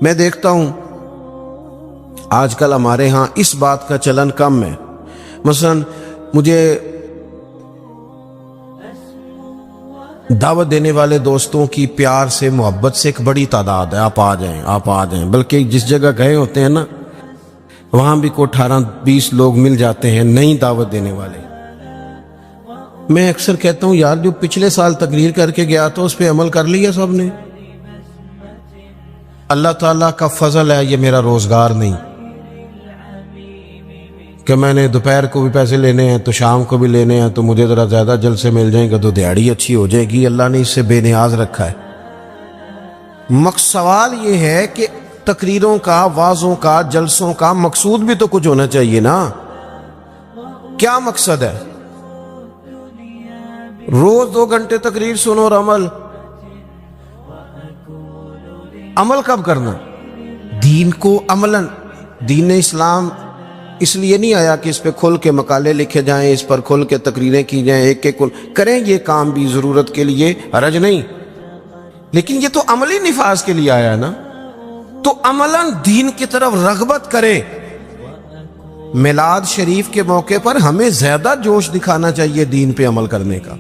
میں دیکھتا ہوں آج کل ہمارے ہاں اس بات کا چلن کم ہے. مثلا مجھے دعوت دینے والے دوستوں کی پیار سے محبت سے ایک بڑی تعداد ہے، آپ آ جائیں آپ آ جائیں، بلکہ جس جگہ گئے ہوتے ہیں نا وہاں بھی کوئی 18-20 لوگ مل جاتے ہیں نئی دعوت دینے والے. میں اکثر کہتا ہوں یار جو پچھلے سال تقریر کر کے گیا تو اس پہ عمل کر لیا سب نے. اللہ تعالیٰ کا فضل ہے، یہ میرا روزگار نہیں کہ میں نے دوپہر کو بھی پیسے لینے ہیں تو شام کو بھی لینے ہیں، تو مجھے ذرا زیادہ جلسے مل جائیں گے تو دیہڑی اچھی ہو جائے گی. اللہ نے اس سے بے نیاز رکھا ہے. سوال یہ ہے کہ تقریروں کا، وعظوں کا، جلسوں کا مقصود بھی تو کچھ ہونا چاہیے نا. کیا مقصد ہے؟ روز 2 گھنٹے تقریر سنو اور عمل کب کرنا؟ دین کو عملاً. دین اسلام اس لیے نہیں آیا کہ اس پہ کھل کے مقالے لکھے جائیں، اس پر کھل کے تقریریں کی جائیں، ایک ایک کریں یہ کام بھی ضرورت کے لیے، حرج نہیں، لیکن یہ تو عملی نفاذ کے لیے آیا ہے نا. تو عملاً دین کی طرف رغبت کرے. میلاد شریف کے موقع پر ہمیں زیادہ جوش دکھانا چاہیے دین پہ عمل کرنے کا،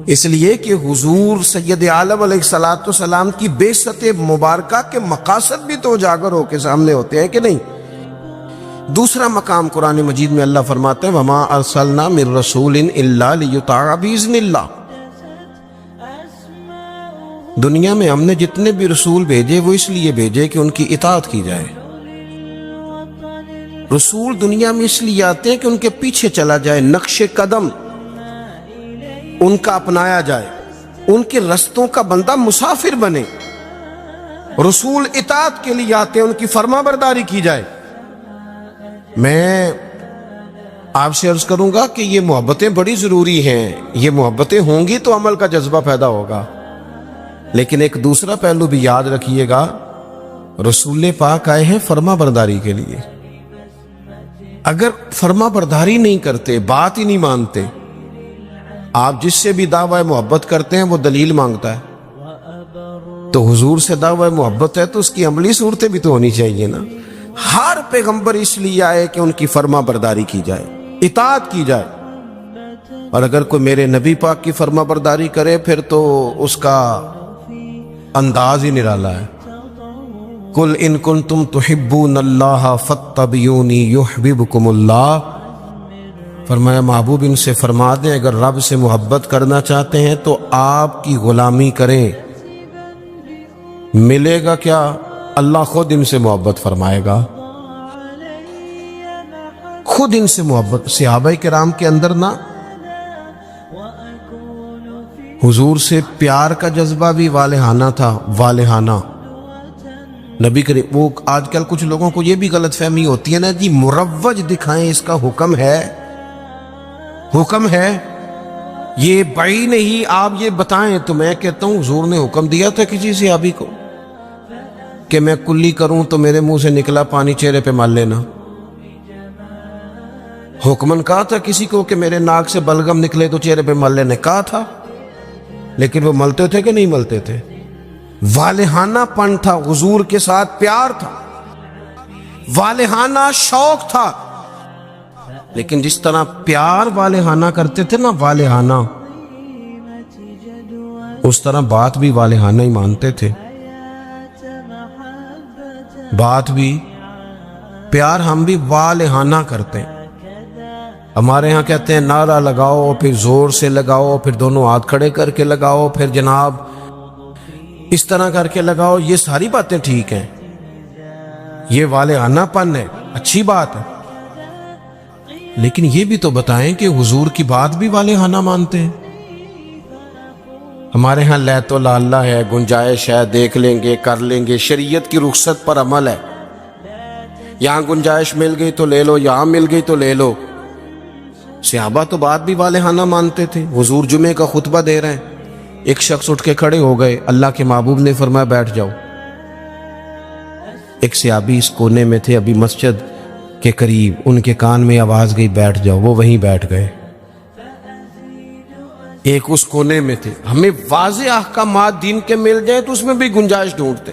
اس لیے کہ حضور سید عالم علیہ الصلوۃ والسلام کی بعثت مبارکہ کے مقاصد بھی تو اجاگر ہو کے سامنے ہوتے ہیں کہ نہیں. دوسرا مقام قرآن مجید میں اللہ فرماتے ہیں وَمَا أَرْسَلْنَا مِن رَسُولٍ إِلَّا لِيُطَاعَ بِإِذْنِ اللَّهِ. دنیا میں ہم نے جتنے بھی رسول بھیجے وہ اس لیے بھیجے کہ ان کی اطاعت کی جائے. رسول دنیا میں اس لیے آتے ہیں کہ ان کے پیچھے چلا جائے، نقش قدم ان کا اپنایا جائے، ان کے رستوں کا بندہ مسافر بنے. رسول اطاعت کے لیے آتے ہیں، ان کی فرما برداری کی جائے. میں آپ سے عرض کروں گا کہ یہ محبتیں بڑی ضروری ہیں، یہ محبتیں ہوں گی تو عمل کا جذبہ پیدا ہوگا. لیکن ایک دوسرا پہلو بھی یاد رکھیے گا، رسول پاک آئے ہیں فرما برداری کے لیے. اگر فرما برداری نہیں کرتے، بات ہی نہیں مانتے، آپ جس سے بھی دعوی محبت کرتے ہیں وہ دلیل مانگتا ہے. تو حضور سے دعوی محبت ہے تو اس کی عملی صورتیں بھی تو ہونی چاہیے نا. ہر پیغمبر اس لیے آئے کہ ان کی فرما برداری کی جائے، اطاعت کی جائے. اور اگر کوئی میرے نبی پاک کی فرما برداری کرے پھر تو اس کا انداز ہی نرالا ہے. قُلْ إِن كُنتُمْ تُحِبُّونَ اللَّهَ فَاتَّبِعُونِي يُحْبِبْكُمُ اللَّهُ. فرمایا محبوب ان سے فرما دیں اگر رب سے محبت کرنا چاہتے ہیں تو آپ کی غلامی کریں. ملے گا کیا؟ اللہ خود ان سے محبت فرمائے گا، خود ان سے محبت. صحابہ کرام کے اندر نا حضور سے پیار کا جذبہ بھی والہانہ تھا، والہانہ. نبی کریم وہ آج کل کچھ لوگوں کو یہ بھی غلط فہمی ہوتی ہے نا جی مروج دکھائیں، اس کا حکم ہے، حکم ہے، یہ بھائی نہیں آپ یہ بتائیں. تو میں کہتا ہوں حضور نے حکم دیا تھا کسی صحابی کو کہ میں کلی کروں تو میرے منہ سے نکلا پانی چہرے پہ مال لینا. حکمن کہا تھا کسی کو کہ میرے ناک سے بلغم نکلے تو چہرے پہ مال لینے، کہا تھا، لیکن وہ ملتے تھے کہ نہیں ملتے تھے؟ والہانہ پن تھا، حضور کے ساتھ پیار تھا، والہانہ شوق تھا. لیکن جس طرح پیار والہانہ کرتے تھے نا، والہانہ، اس طرح بات بھی والہانہ ہی مانتے تھے. بات بھی پیار ہم بھی والہانہ کرتے ہیں. ہمارے ہاں کہتے ہیں نعرہ لگاؤ، پھر زور سے لگاؤ، پھر دونوں ہاتھ کھڑے کر کے لگاؤ، پھر جناب اس طرح کر کے لگاؤ. یہ ساری باتیں ٹھیک ہیں، یہ والہانہ پن ہے، اچھی بات ہے، لیکن یہ بھی تو بتائیں کہ حضور کی بات بھی والہانہ مانتے ہیں. ہمارے ہاں لیت و لالا ہے، گنجائش ہے، دیکھ لیں گے، کر لیں گے، شریعت کی رخصت پر عمل ہے. یہاں گنجائش مل گئی تو لے لو، یہاں مل گئی تو لے لو. صحابہ تو بات بھی والہانہ مانتے تھے. حضور جمعے کا خطبہ دے رہے ہیں، ایک شخص اٹھ کے کھڑے ہو گئے، اللہ کے محبوب نے فرمایا بیٹھ جاؤ. ایک صحابی اس کونے میں تھے ابھی مسجد کے قریب، ان کے کان میں آواز گئی بیٹھ جاؤ، وہ وہیں بیٹھ گئے. ایک اس کونے میں تھے. ہمیں واضح احکامات دین کے مل جائیں تو اس میں بھی گنجائش ڈھونڈتے.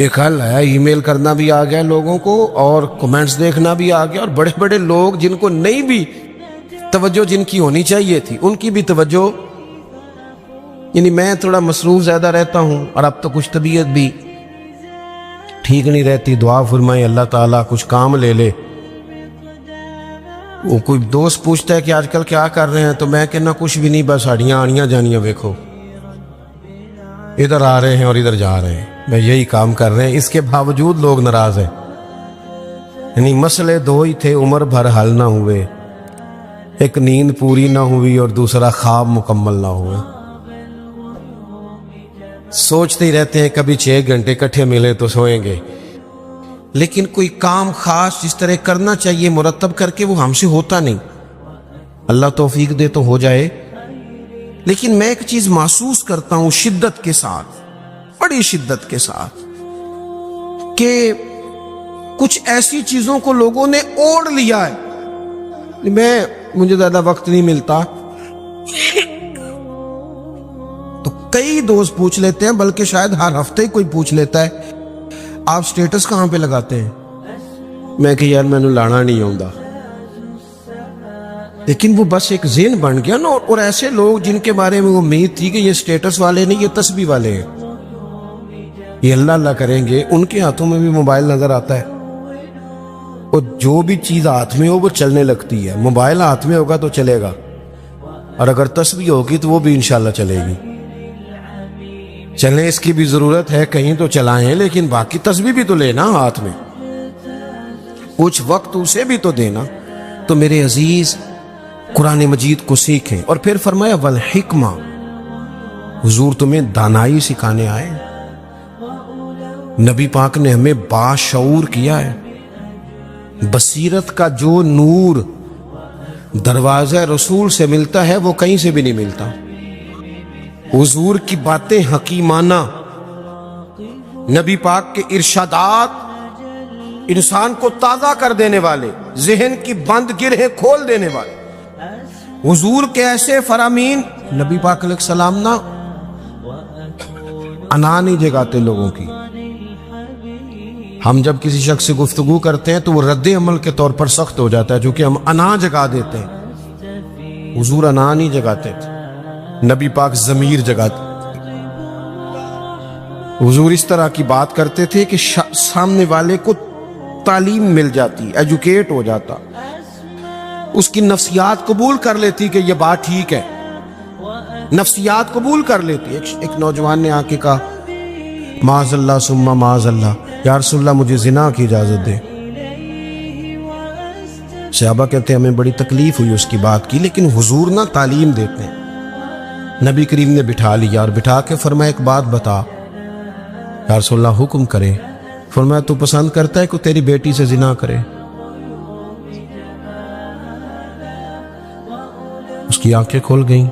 ایک حل ہے، ای میل کرنا بھی آ گیا لوگوں کو اور کمنٹس دیکھنا بھی آ گیا، اور بڑے بڑے لوگ جن کو نہیں بھی توجہ جن کی ہونی چاہیے تھی ان کی بھی توجہ، یعنی میں تھوڑا مصروف زیادہ رہتا ہوں، اور اب تو کچھ طبیعت بھی ٹھیک نہیں رہتی، دعا فرمائیں اللہ تعالیٰ کچھ کام لے لے۔ وہ کوئی دوست پوچھتا ہے کہ آج کل کیا کر رہے ہیں، تو میں کہنا کچھ بھی نہیں، بس ہڈیاں آڑیاں جانیاں دیکھو، ادھر آ رہے ہیں اور ادھر جا رہے ہیں، میں یہی کام کر رہے ہیں، اس کے باوجود لوگ ناراض ہیں۔ یعنی مسئلے دو ہی تھے، عمر بھر حل نہ ہوئے، ایک نیند پوری نہ ہوئی اور دوسرا خواب مکمل نہ ہوئے۔ سوچتے ہی رہتے ہیں کبھی 6 گھنٹے کٹھے ملے تو سوئیں گے، لیکن کوئی کام خاص جس طرح کرنا چاہیے مرتب کر کے وہ ہم سے ہوتا نہیں۔ اللہ توفیق دے تو ہو جائے، لیکن میں ایک چیز محسوس کرتا ہوں شدت کے ساتھ، بڑی شدت کے ساتھ، کہ کچھ ایسی چیزوں کو لوگوں نے اوڑھ لیا ہے۔ مجھے زیادہ وقت نہیں ملتا تو کئی دوست پوچھ لیتے ہیں، بلکہ شاید ہر ہفتے ہی کوئی پوچھ لیتا ہے آپ سٹیٹس کہاں پہ لگاتے ہیں؟ میں کہ یار میں نے لانا نہیں آؤں، لیکن وہ بس ایک ذہن بن گیا نا، اور ایسے لوگ جن کے بارے میں امید تھی کہ یہ سٹیٹس والے نہیں، یہ تسبیح والے ہیں، یہ اللہ اللہ کریں گے، ان کے ہاتھوں میں بھی موبائل نظر آتا ہے، اور جو بھی چیز ہاتھ میں ہو وہ چلنے لگتی ہے۔ موبائل ہاتھ میں ہوگا تو چلے گا، اور اگر تسبیح ہوگی تو وہ بھی انشاءاللہ چلے گی۔ چلیں، اس کی بھی ضرورت ہے، کہیں تو چلائیں، لیکن باقی تسبیح بھی تو لینا ہاتھ میں، کچھ وقت اسے بھی تو دینا۔ تو میرے عزیز، قرآن مجید کو سیکھیں، اور پھر فرمایا والحکمہ، حضور تمہیں دانائی سکھانے آئے۔ نبی پاک نے ہمیں باشعور کیا ہے۔ بصیرت کا جو نور دروازہ رسول سے ملتا ہے وہ کہیں سے بھی نہیں ملتا۔ حضور کی باتیں حکیمانہ، نبی پاک کے ارشادات انسان کو تازہ کر دینے والے، ذہن کی بند گرہیں کھول دینے والے، حضور کے ایسے فرامین۔ نبی پاک علیہ السلام نا انا نہیں جگاتے لوگوں کی۔ ہم جب کسی شخص سے گفتگو کرتے ہیں تو وہ رد عمل کے طور پر سخت ہو جاتا ہے، چونکہ ہم انا جگا دیتے ہیں۔ حضور انا نہیں جگاتے تھے، نبی پاک ضمیر جگاتے۔ حضور اس طرح کی بات کرتے تھے کہ سامنے والے کو تعلیم مل جاتی، ایجوکیٹ ہو جاتا، اس کی نفسیات قبول کر لیتی کہ یہ بات ٹھیک ہے، نفسیات قبول کر لیتی۔ ایک نوجوان نے آ کے کہا معاذ اللہ ثم معاذ اللہ، یا رسول اللہ مجھے زنا کی اجازت دے۔ صحابہ کہتے ہیں ہمیں بڑی تکلیف ہوئی اس کی بات کی، لیکن حضور نہ تعلیم دیتے ہیں۔ نبی کریم نے بٹھا لیا اور بٹھا کے فرمایا ایک بات بتا، یا رسول اللہ حکم کرے۔ فرمایا تو پسند کرتا ہے کہ تیری بیٹی سے زنا کرے؟ اس کی آنکھیں کھل گئیں،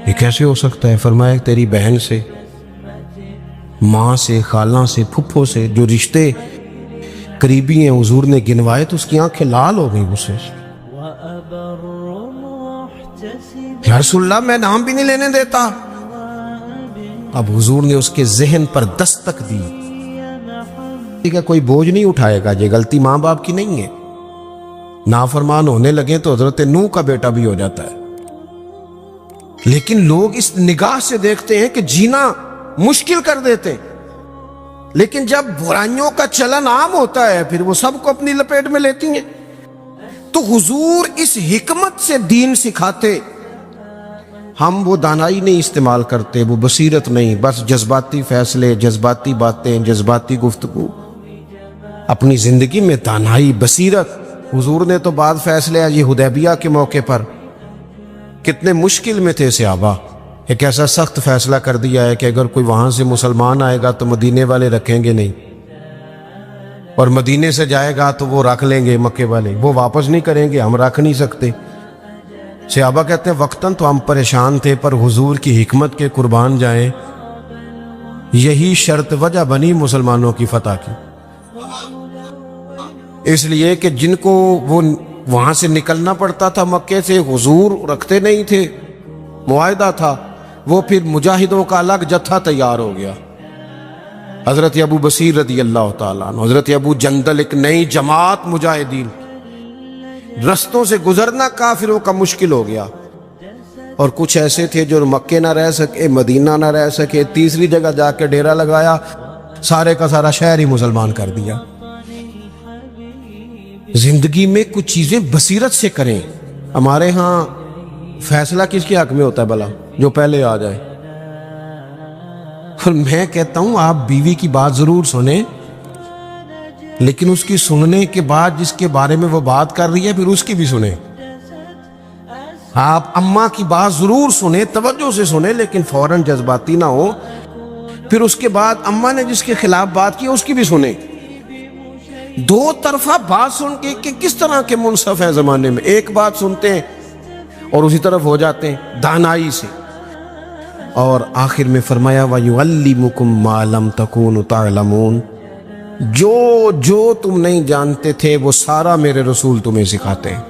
یہ کیسے ہو سکتا ہے؟ فرمایا تیری بہن سے، ماں سے، خالہ سے، پھپھو سے، جو رشتے قریبی ہیں حضور نے گنوائے، تو اس کی آنکھیں لال ہو گئیں غصے سے۔ یا رسول اللہ میں نام بھی نہیں لینے دیتا۔ اب حضور نے اس کے ذہن پر دستک دی کہ کوئی بوجھ نہیں اٹھائے گا، یہ غلطی ماں باپ کی نہیں ہے۔ نافرمان ہونے لگے تو حضرت نوح کا بیٹا بھی ہو جاتا ہے، لیکن لوگ اس نگاہ سے دیکھتے ہیں کہ جینا مشکل کر دیتے، لیکن جب برائیوں کا چلن عام ہوتا ہے پھر وہ سب کو اپنی لپیٹ میں لیتی ہیں۔ تو حضور اس حکمت سے دین سکھاتے، ہم وہ دانائی نہیں استعمال کرتے، وہ بصیرت نہیں، بس جذباتی فیصلے، جذباتی باتیں، جذباتی گفتگو۔ اپنی زندگی میں دانائی، بصیرت۔ حضور نے تو بعد فیصلے یہ حدیبیہ کے موقع پر کتنے مشکل میں تھے صحابہ، ایک ایسا سخت فیصلہ کر دیا ہے کہ اگر کوئی وہاں سے مسلمان آئے گا تو مدینے والے رکھیں گے نہیں، اور مدینے سے جائے گا تو وہ رکھ لیں گے مکے والے، وہ واپس نہیں کریں گے، ہم رکھ نہیں سکتے۔ صحابہ کہتے ہیں وقتاً تو ہم پریشان تھے، پر حضور کی حکمت کے قربان جائیں، یہی شرط وجہ بنی مسلمانوں کی فتح کی۔ اس لیے کہ جن کو وہ وہاں سے نکلنا پڑتا تھا مکے سے، حضور رکھتے نہیں تھے، معاہدہ تھا، وہ پھر مجاہدوں کا الگ جتھا تیار ہو گیا، حضرت ابو بصیر رضی اللہ تعالیٰ عنہ، حضرت ابو جندل، ایک نئی جماعت مجاہدین، رستوں سے گزرنا کافروں کا مشکل ہو گیا، اور کچھ ایسے تھے جو مکے نہ رہ سکے، مدینہ نہ رہ سکے، تیسری جگہ جا کے ڈیرا لگایا، سارے کا سارا شہر ہی مسلمان کر دیا۔ زندگی میں کچھ چیزیں بصیرت سے کریں۔ ہمارے ہاں فیصلہ کس کے حق میں ہوتا ہے بھلا؟ جو پہلے آ جائے۔ اور میں کہتا ہوں آپ بیوی کی بات ضرور سنیں، لیکن اس کی سننے کے بعد جس کے بارے میں وہ بات کر رہی ہے پھر اس کی بھی سنیں۔ آپ اماں کی بات ضرور سنیں، توجہ سے سنیں، لیکن فوراً جذباتی نہ ہو۔ پھر اس کے بعد اماں نے جس کے خلاف بات کی اس کی بھی سنیں۔ دو طرفہ بات سن کے کہ کس طرح کے منصف ہیں زمانے میں، ایک بات سنتے ہیں اور اسی طرف ہو جاتے ہیں دانائی سے۔ اور آخر میں فرمایا وَيُعَلِّمُكُم مَّا لَمْ تَكُونُوا تَعْلَمُونَ، جو تم نہیں جانتے تھے وہ سارا میرے رسول تمہیں سکھاتے ہیں۔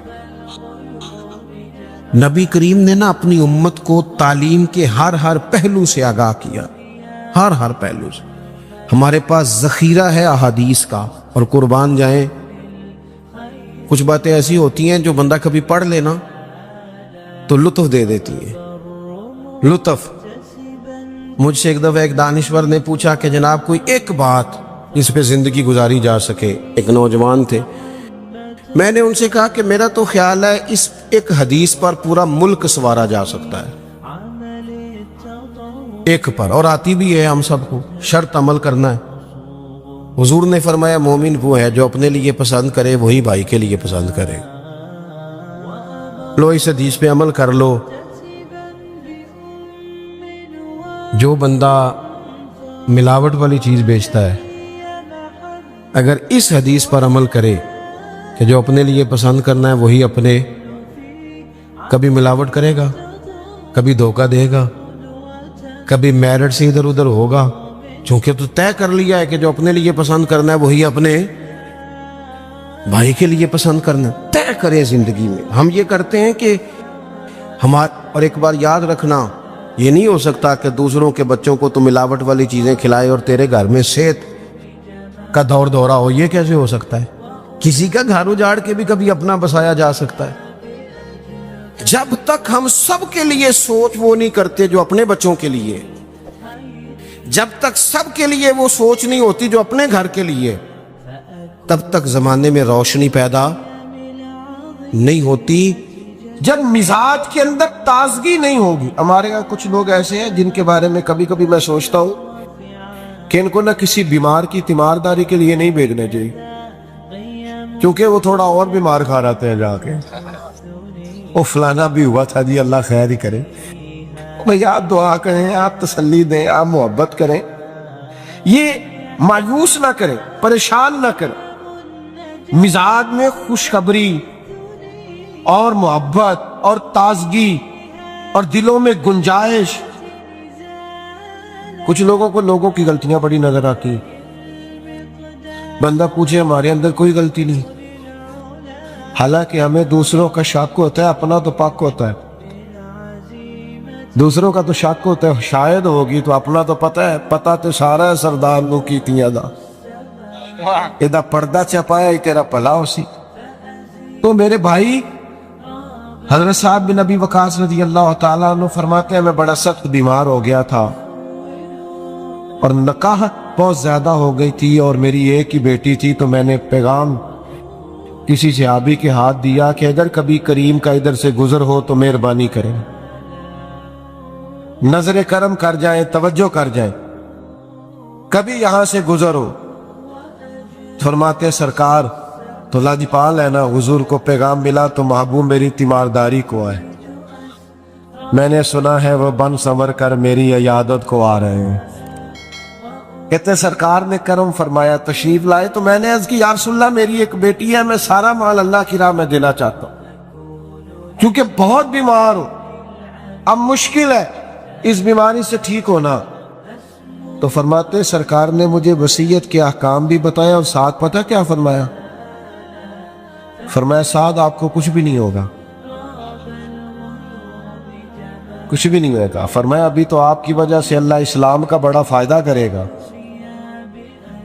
نبی کریم نے نا اپنی امت کو تعلیم کے ہر پہلو سے آگاہ کیا، ہر پہلو سے۔ ہمارے پاس ذخیرہ ہے احادیث کا، اور قربان جائیں کچھ باتیں ایسی ہوتی ہیں جو بندہ کبھی پڑھ لینا تو لطف دے دیتی ہیں، لطف۔ مجھ سے ایک دفعہ ایک دانشور نے پوچھا کہ جناب کوئی ایک بات جس پہ زندگی گزاری جا سکے، ایک نوجوان تھے۔ میں نے ان سے کہا کہ میرا تو خیال ہے اس ایک حدیث پر پورا ملک سنوارا جا سکتا ہے، ایک پر، اور آتی بھی ہے ہم سب کو، شرط عمل کرنا ہے۔ حضور نے فرمایا مومن وہ ہے جو اپنے لیے پسند کرے وہی بھائی کے لیے پسند کرے۔ لو اس حدیث پہ عمل کر لو۔ جو بندہ ملاوٹ والی چیز بیچتا ہے اگر اس حدیث پر عمل کرے کہ جو اپنے لیے پسند کرنا ہے وہی اپنے، کبھی ملاوٹ کرے گا، کبھی دھوکہ دے گا، کبھی میرٹ سے ادھر ادھر ہوگا، چونکہ تو طے کر لیا ہے کہ جو اپنے لیے پسند کرنا ہے وہی اپنے بھائی کے لیے پسند کرنا ہے۔ طے کرے زندگی میں۔ ہم یہ کرتے ہیں کہ اور ایک بار یاد رکھنا، یہ نہیں ہو سکتا کہ دوسروں کے بچوں کو تو ملاوٹ والی چیزیں کھلائے اور تیرے گھر میں صحت کا دورہ ہو۔ یہ کیسے ہو سکتا ہے؟ کسی کا گھر اجاڑ کے بھی کبھی اپنا بسایا جا سکتا ہے۔ جب تک ہم سب کے لیے سوچ وہ نہیں کرتے جو اپنے بچوں کے لیے، جب تک سب کے لیے وہ سوچ نہیں ہوتی جو اپنے گھر کے لیے، تب تک زمانے میں روشنی پیدا نہیں ہوتی۔ جب مزاج کے اندر تازگی نہیں ہوگی، ہمارے یہاں کچھ لوگ ایسے ہیں جن کے بارے میں کبھی کبھی میں سوچتا ہوں کہ ان کو نہ کسی بیمار کی تیمارداری کے لیے نہیں بھیجنا چاہیے، کیونکہ وہ تھوڑا اور بیمار کھا رہتے ہیں جا کے، وہ فلانا بھی ہوا تھا جی اللہ خیر ہی کرے۔ بھئی آپ دعا کریں، آپ تسلی دیں، آپ محبت کریں، یہ مایوس نہ کریں، پریشان نہ کریں۔ مزاج میں خوشخبری اور محبت اور تازگی اور دلوں میں گنجائش۔ کچھ لوگوں کو لوگوں کی غلطیاں بڑی نظر آتی، بندہ پوچھے ہمارے اندر کوئی غلطی نہیں، حالانکہ ہمیں دوسروں کا شک ہوتا ہے، اپنا تو پاک ہوتا ہے۔ دوسروں کا تو شک ہوتا ہے شاید ہوگی، تو اپنا تو پتہ تو سارا ہے سردار نو کیتیاں دا، ایدہ پردہ چپایا ہی تیرا پلا ہو سی۔ تو میرے بھائی حضرت صاحب بن ابی وقاص رضی اللہ تعالیٰ عنہ فرماتے ہیں میں بڑا سخت بیمار ہو گیا تھا اور نکاحت بہت زیادہ ہو گئی تھی اور میری ایک ہی بیٹی تھی، تو میں نے پیغام کسی صحابی کے ہاتھ دیا کہ اگر کبھی کریم کا ادھر سے گزر ہو تو مہربانی کریں، نظر کرم کر جائیں، توجہ کر جائیں، کبھی یہاں سے گزر ہو۔ فرماتے سرکار تو لاجپال ہے نا، حضور کو پیغام ملا تو محبوب میری تیمارداری کو آئے، میں نے سنا ہے وہ بن سنور کر میری عیادت کو آ رہے ہیں۔ کہتے سرکار نے کرم فرمایا، تشریف لائے، تو میں نے عرض کی یا رسول اللہ میری ایک بیٹی ہے، میں سارا مال اللہ کی راہ میں دینا چاہتا ہوں کیونکہ بہت بیمار ہوں، اب مشکل ہے اس بیماری سے ٹھیک ہونا۔ تو فرماتے سرکار نے مجھے وصیت کے احکام بھی بتایا اور ساتھ پتہ کیا فرمایا؟ فرمایا ساتھ آپ کو کچھ بھی نہیں ہوگا، کچھ بھی نہیں ہوگا۔ فرمایا ابھی تو آپ کی وجہ سے اللہ اسلام کا بڑا فائدہ کرے گا،